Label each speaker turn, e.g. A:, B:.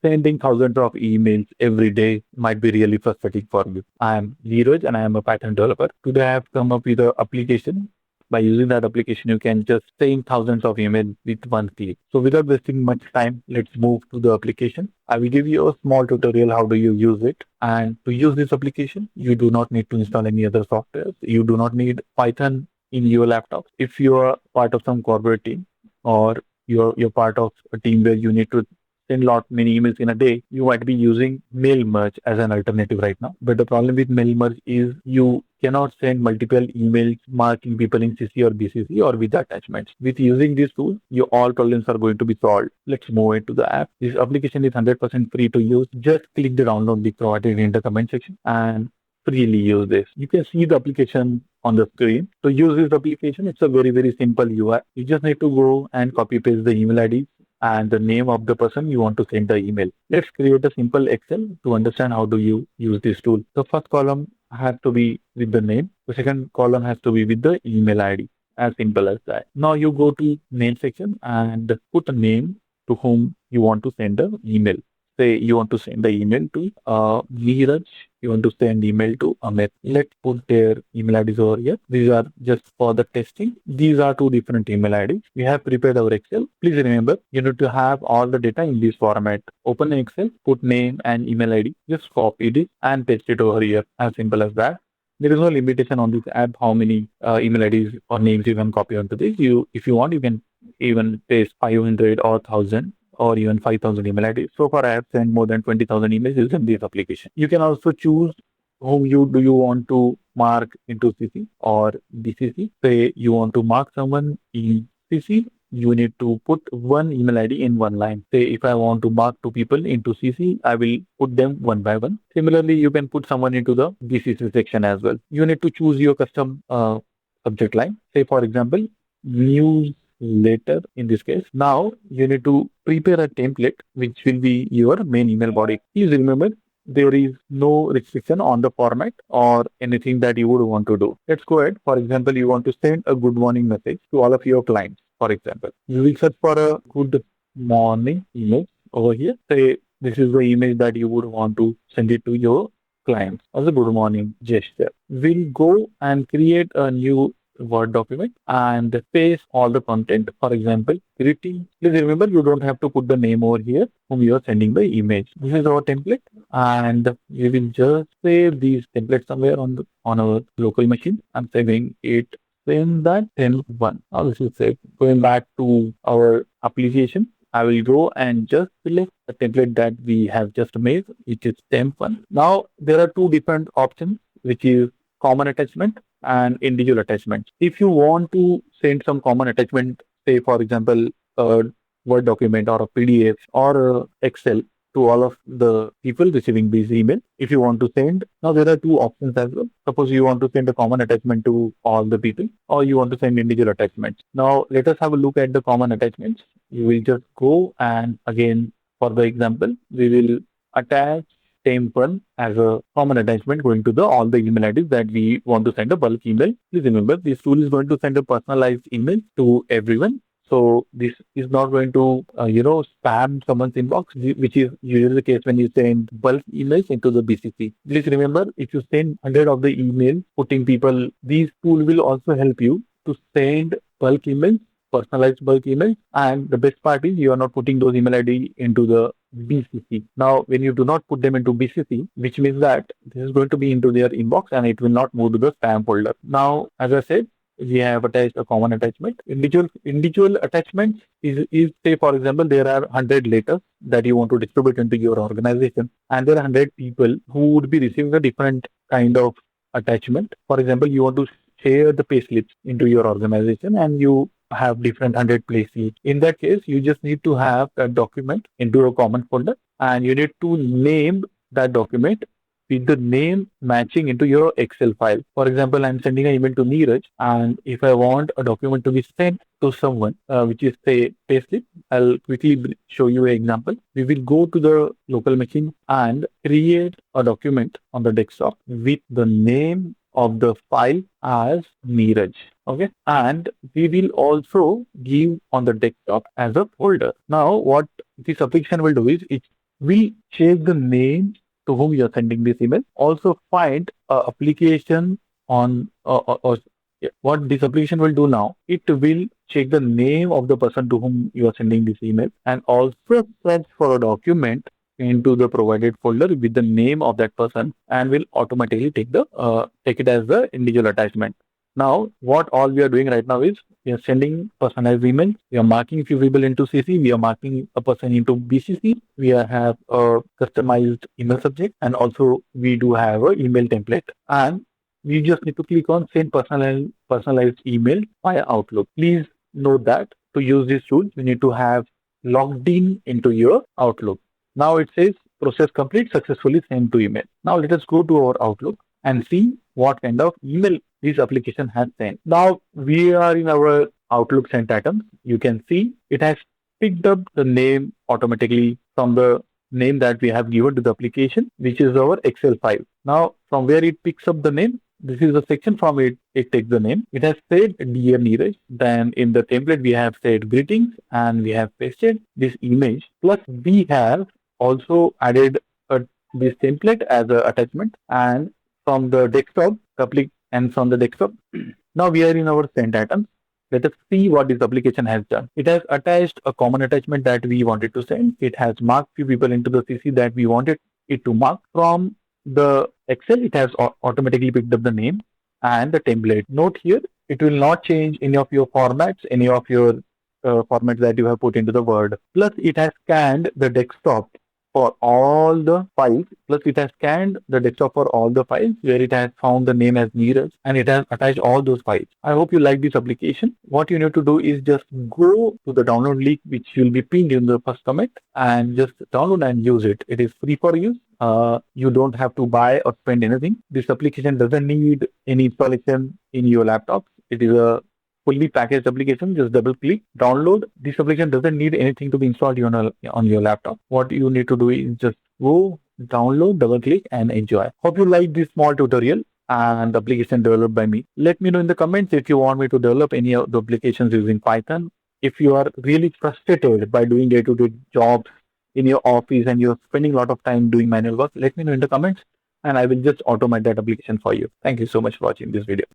A: Sending thousands of emails every day might be really frustrating for you. I am Neeraj and I am a Python developer. Today I have come up with an application. By using that application, you can just send thousands of emails with one click. So without wasting much time, let's move to the application. I will give you a small tutorial how do you use it. And to use this application, you do not need to install any other software. You do not need Python in your laptop. If you are part of some corporate team or you're part of a team where you need to send lot many emails in a day, you might be using mail merge as an alternative right now. But the problem with mail merge is you cannot send multiple emails marking people in CC or BCC or with attachments. With using this tool, your all problems are going to be solved. Let's move into the app. This application is 100% free to use. Just click the download link provided in the comment section and freely use this. You can see the application on the screen. To use this application, it's a very simple UI. You just need to go and copy paste the email ID and the name of the person you want to send the email. Let's create a simple Excel to understand how do you use this tool. The first column has to be with the name. The second column has to be with the email ID. As simple as that. Now you go to name section and put a name to whom you want to send the email. Say you want to send the email to Neeraj, you want to send email to Amit. Let's put their email IDs over here. These are just for the testing. These are two different email IDs. We have prepared our Excel. Please remember, you need to have all the data in this format. Open Excel, put name and email ID. Just copy it and paste it over here. As simple as that. There is no limitation on this app how many email IDs or names you can copy onto this. If you want, you can even paste 500 or 1000 or even 5,000 email IDs. So far, I have sent more than 20,000 emails using this application. You can also choose whom you want to mark into CC or BCC. Say you want to mark someone in CC, you need to put one email ID in one line. Say if I want to mark two people into CC, I will put them one by one. Similarly, you can put someone into the BCC section as well. You need to choose your custom subject line. Say for example, news later in this case. Now you need to prepare a template which will be your main email body. Please remember there is no restriction on the format or anything that you would want to do. Let's go ahead. For example, you want to send a good morning message to all of your clients. For example, you will search for a good morning email over here. Say this is the email that you would want to send it to your clients as a good morning gesture. We'll go and create a new Word document and paste all the content. For example, greeting. Please remember you don't have to put the name over here whom you are sending the image. This is our template, and we will just save these templates somewhere on our local machine. I'm saving it. Send that 10.1. Now this is saved. Going back to our application, I will go and just select the template that we have just made, which is temp1. Now there are two different options, which is common attachment and individual attachment. If you want to send some common attachment, say for example, a Word document or a PDF or a Excel to all of the people receiving this email. If you want to send, now there are two options as well. Suppose you want to send a common attachment to all the people or you want to send individual attachments. Now let us have a look at the common attachments. You will just go and again, for the example, we will attach temp1 as a common attachment going to all the email IDs that we want to send a bulk email. Please remember this tool is going to send a personalized email to everyone. So this is not going to, spam someone's inbox, which is usually the case when you send bulk emails into the BCC. Please remember, if you send 100 of the emails putting people, these tool will also help you to send bulk emails, personalized bulk emails. And the best part is you are not putting those email ID into the BCC. Now, when you do not put them into BCC, which means that this is going to be into their inbox and it will not move to the spam folder. Now, as I said, we have attached a common attachment. Individual attachments is say for example there are 100 letters that you want to distribute into your organization, and there are 100 people who would be receiving a different kind of attachment. For example, you want to share the payslips into your organization, and you have different 100 places. In that case, you just need to have that document into a common folder, and you need to name that document with the name matching into your Excel file. For example, I'm sending an email to Neeraj, and if I want a document to be sent to someone, which is say payslip, I'll quickly show you an example. We will go to the local machine and create a document on the desktop with the name of the file as Neeraj. Okay, and we will also give on the desktop as a folder. Now, what this application will do is it will check the name to whom you are sending this email. Also find a application on yeah, what this application will do now. It will check the name of the person to whom you are sending this email and also search for a document into the provided folder with the name of that person and will automatically take it as the individual attachment. Now, what all we are doing right now is we are sending personalized emails. We are marking few people into CC. We are marking a person into BCC. We have a customized email subject, and also we do have a email template. And we just need to click on send personalized email via Outlook. Please note that to use this tool, you need to have logged in into your Outlook. Now it says process complete, successfully sent to email. Now let us go to our Outlook and see what kind of email this application has sent. Now we are in our Outlook sent items. You can see it has picked up the name automatically from the name that we have given to the application, which is our Excel file. Now from where it picks up the name, this is the section from it takes the name. It has said Dear Neeraj. Then in the template we have said greetings and we have pasted this image. Plus we have also added this template as an attachment and from the desktop and from the desktop. Now we are in our sent items. Let us see what this application has done. It has attached a common attachment that we wanted to send. It has marked few people into the CC that we wanted it to mark. From the Excel, it has automatically picked up the name and the template. Note here, it will not change any of your formats, any of your formats that you have put into the Word. Plus, it has scanned the desktop for all the files. Plus, it has scanned the desktop for all the files where it has found the name as Neeraj and it has attached all those files. I hope you like this application. What you need to do is just go to the download link which will be pinned in the first comment and just download and use it. It is free for use. You don't have to buy or spend anything. This application doesn't need any installation in your laptop. It is a fully packaged application. Just double click, download. This application doesn't need anything to be installed on your laptop. What you need to do is just go, download, double click, and enjoy. Hope you like this small tutorial and application developed by me. Let me know in the comments if you want me to develop any of the applications using Python. If you are really frustrated by doing day-to-day jobs in your office and you're spending a lot of time doing manual work, let me know in the comments and I will just automate that application for you. Thank you so much for watching this video.